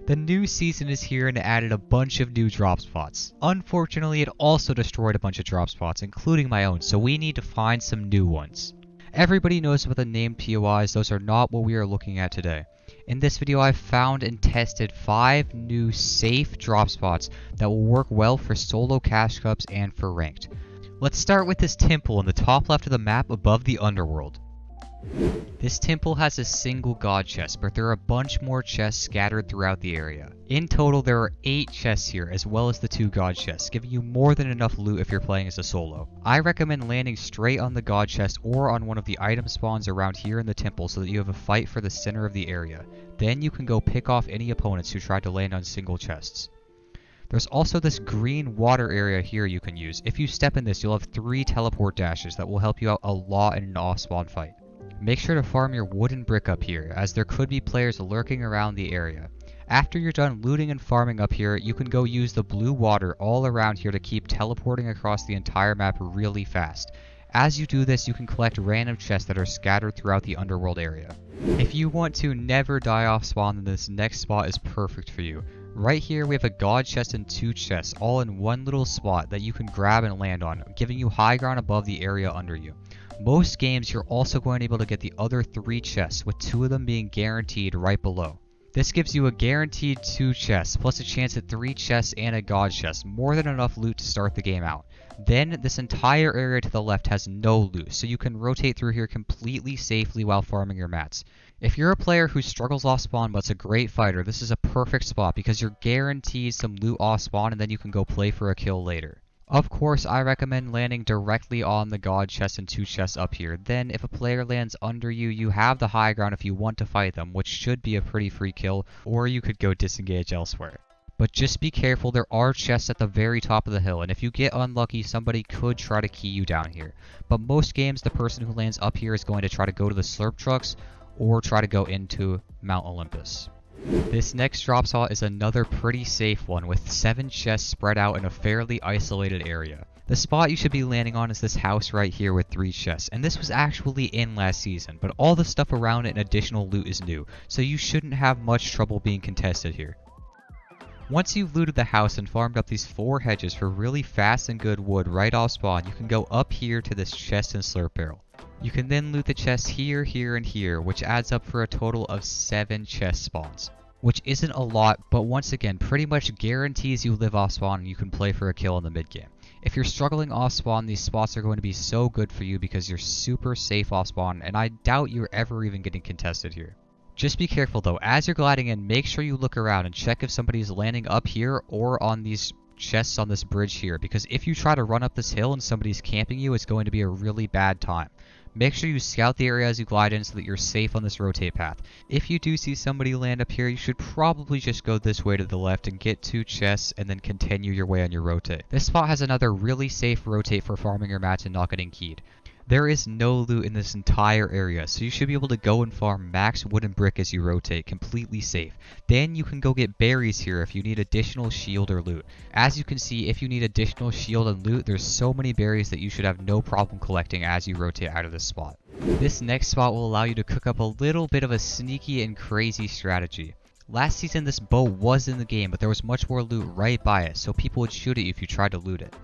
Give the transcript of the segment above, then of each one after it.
The new season is here and it added a bunch of new drop spots. Unfortunately, it also destroyed a bunch of drop spots, including my own, so we need to find some new ones. Everybody knows about the named POIs, those are not what we are looking at today. In this video, I found and tested 5 new safe drop spots that will work well for solo cash cups and for ranked. Let's start with this temple in the top left of the map above the Underworld. This temple has a single god chest, but there are a bunch more chests scattered throughout the area. In total, there are 8 chests here, as well as the 2 god chests, giving you more than enough loot if you're playing as a solo. I recommend landing straight on the god chest or on one of the item spawns around here in the temple so that you have a fight for the center of the area. Then you can go pick off any opponents who try to land on single chests. There's also this green water area here you can use. If you step in this, you'll have 3 teleport dashes that will help you out a lot in an off-spawn fight. Make sure to farm your wooden brick up here, as there could be players lurking around the area. After you're done looting and farming up here, you can go use the blue water all around here to keep teleporting across the entire map really fast. As you do this, you can collect random chests that are scattered throughout the Underworld area. If you want to never die off spawn, then this next spot is perfect for you. Right here we have a god chest and 2 chests, all in one little spot that you can grab and land on, giving you high ground above the area under you. Most games you're also going to be able to get the other 3 chests, with 2 of them being guaranteed right below. This gives you a guaranteed 2 chests, plus a chance at 3 chests and a god chest, more than enough loot to start the game out. Then this entire area to the left has no loot, so you can rotate through here completely safely while farming your mats. If you're a player who struggles off spawn but's a great fighter, this is a perfect spot because you're guaranteed some loot off spawn and then you can go play for a kill later. Of course, I recommend landing directly on the god chest and 2 chests up here. Then, if a player lands under you, you have the high ground if you want to fight them, which should be a pretty free kill, or you could go disengage elsewhere. But just be careful, there are chests at the very top of the hill, and if you get unlucky, somebody could try to key you down here. But most games, the person who lands up here is going to try to go to the slurp trucks, or try to go into Mount Olympus. This next drop spot is another pretty safe one with 7 chests spread out in a fairly isolated area. The spot you should be landing on is this house right here with 3 chests, and this was actually in last season, but all the stuff around it and additional loot is new, so you shouldn't have much trouble being contested here. Once you've looted the house and farmed up these 4 hedges for really fast and good wood right off spawn, you can go up here to this chest and slurp barrel. You can then loot the chests here, here, and here, which adds up for a total of 7 chest spawns. Which isn't a lot, but once again, pretty much guarantees you live off spawn and you can play for a kill in the mid game. If you're struggling off spawn, these spots are going to be so good for you because you're super safe off spawn, and I doubt you're ever even getting contested here. Just be careful though, as you're gliding in, make sure you look around and check if somebody's landing up here or on these chests on this bridge here, because if you try to run up this hill and somebody's camping you, it's going to be a really bad time. Make sure you scout the area as you glide in so that you're safe on this rotate path. If you do see somebody land up here, you should probably just go this way to the left and get 2 chests and then continue your way on your rotate. This spot has another really safe rotate for farming your mats and not getting keyed. There is no loot in this entire area, so you should be able to go and farm max wood and brick as you rotate, completely safe. Then you can go get berries here if you need additional shield or loot. As you can see, if you need additional shield and loot, there's so many berries that you should have no problem collecting as you rotate out of this spot. This next spot will allow you to cook up a little bit of a sneaky and crazy strategy. Last season this boat was in the game, but there was much more loot right by it, so people would shoot at you if you tried to loot it.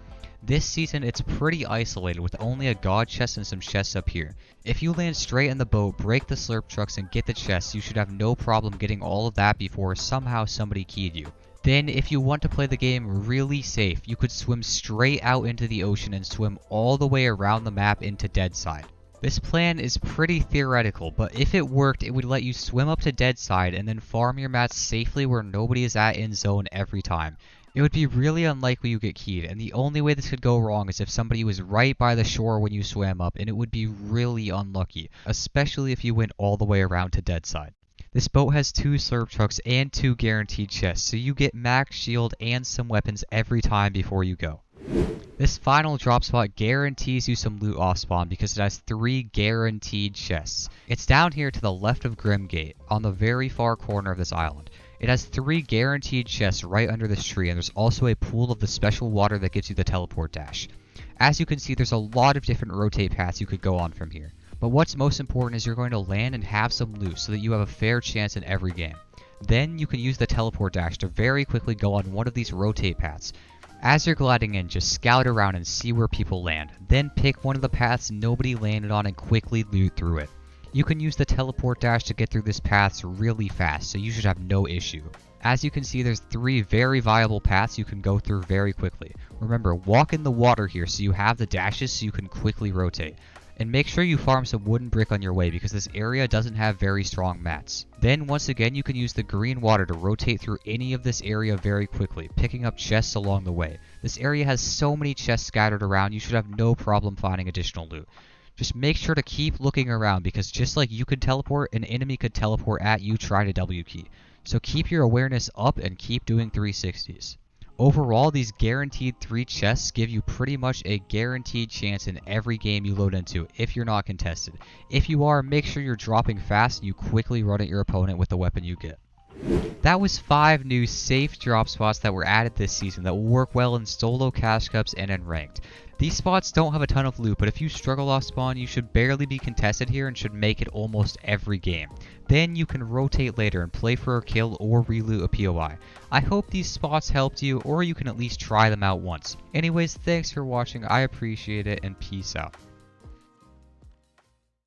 This season, it's pretty isolated with only a god chest and some chests up here. If you land straight in the boat, break the slurp trucks, and get the chests, you should have no problem getting all of that before somehow somebody keyed you. Then, if you want to play the game really safe, you could swim straight out into the ocean and swim all the way around the map into Deadside. This plan is pretty theoretical, but if it worked, it would let you swim up to Deadside and then farm your mats safely where nobody is at in zone every time. It would be really unlikely you get keyed, and the only way this could go wrong is if somebody was right by the shore when you swam up, and it would be really unlucky, especially if you went all the way around to Deadside. This boat has 2 slurp trucks and 2 guaranteed chests, so you get max shield and some weapons every time before you go. This final drop spot guarantees you some loot off spawn because it has 3 guaranteed chests. It's down here to the left of Grimgate, on the very far corner of this island. It has 3 guaranteed chests right under this tree, and there's also a pool of the special water that gives you the teleport dash. As you can see, there's a lot of different rotate paths you could go on from here. But what's most important is you're going to land and have some loot so that you have a fair chance in every game. Then you can use the teleport dash to very quickly go on one of these rotate paths. As you're gliding in, just scout around and see where people land. Then pick one of the paths nobody landed on and quickly loot through it. You can use the teleport dash to get through this path really fast, so you should have no issue. As you can see, there's 3 very viable paths you can go through very quickly. Remember, walk in the water here so you have the dashes so you can quickly rotate. And make sure you farm some wooden brick on your way because this area doesn't have very strong mats. Then once again you can use the green water to rotate through any of this area very quickly, picking up chests along the way. This area has so many chests scattered around, you should have no problem finding additional loot. Just make sure to keep looking around because just like you could teleport, an enemy could teleport at you trying to W key. So keep your awareness up and keep doing 360s. Overall, these guaranteed 3 chests give you pretty much a guaranteed chance in every game you load into if you're not contested. If you are, make sure you're dropping fast and you quickly run at your opponent with the weapon you get. That was 5 new safe drop spots that were added this season that will work well in solo cash cups and in ranked. These spots don't have a ton of loot, but if you struggle off spawn, you should barely be contested here and should make it almost every game. Then you can rotate later and play for a kill or reloot a POI. I hope these spots helped you, or you can at least try them out once. Anyways, thanks for watching, I appreciate it, and peace out.